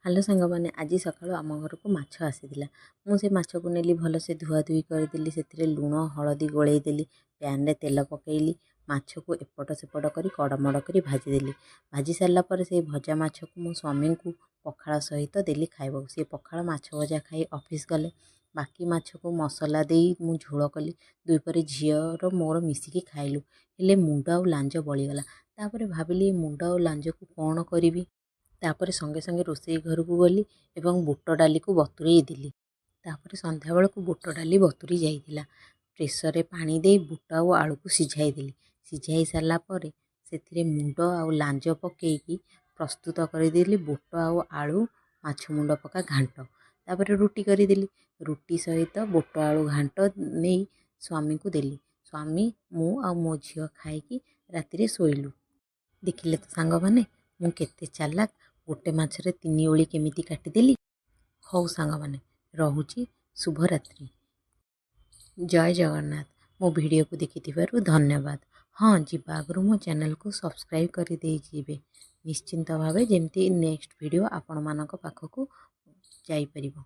Hello सांग मैंने आज सकाळु आम घर को माछ आसीला मुझे माछ को नेली भलसे धुआ धुई करदेली से लुण हलदी गोलैदेली पैन रे तेल पकईली माछ को एपट सेपट कर कड़मड़ कर भाजीदेली भाजी सारापर से भजा माछ को मो स्वामी को पखाड़ सहित देली खाइबा सी पखाड़ माछ भजा खाई ऑफिस गले बाकी माछ को मसला दे मु झोल कली दुईपर झीर मोर मिसिकी खाइलु हेले मुंड आ लांज बळीगला तापर भाविली मुंड आ लांज को कौन करी तापर संगे संगे रोसई घर को गली एवं बुट डाली को बतुरई देली तापर संध्या बेल को बुट डाली बतुरी जाइतिला प्रेसर रे पानी दे बुट आ आलू को सिझाई देली सिझाई सारा पर से मुंड आ लांज पकईकी प्रस्तुत करदेली बुट आ आलू माछ मुंड पका घांट तापर रुटी करदेली रुटी सहित बुट आलू घांट नहीं स्वामी को देली स्वामी मु आ मो झील खाई राति शोलु देखिले तो सांग मैंने मु केते चालाक गोटे माछरे 3 ओली केमिति काटिदेली। हौ सांग मैंने रहुची शुभरात्रि जय जगन्नाथ मो वीडियो को देखि धन्यवाद। हाँ जीवा आगु मो चैनल को सब्सक्राइब कर दे निश्चिंत भावे जेमती नेक्स्ट वीडियो आपण मानक पाखक जाई परिबो।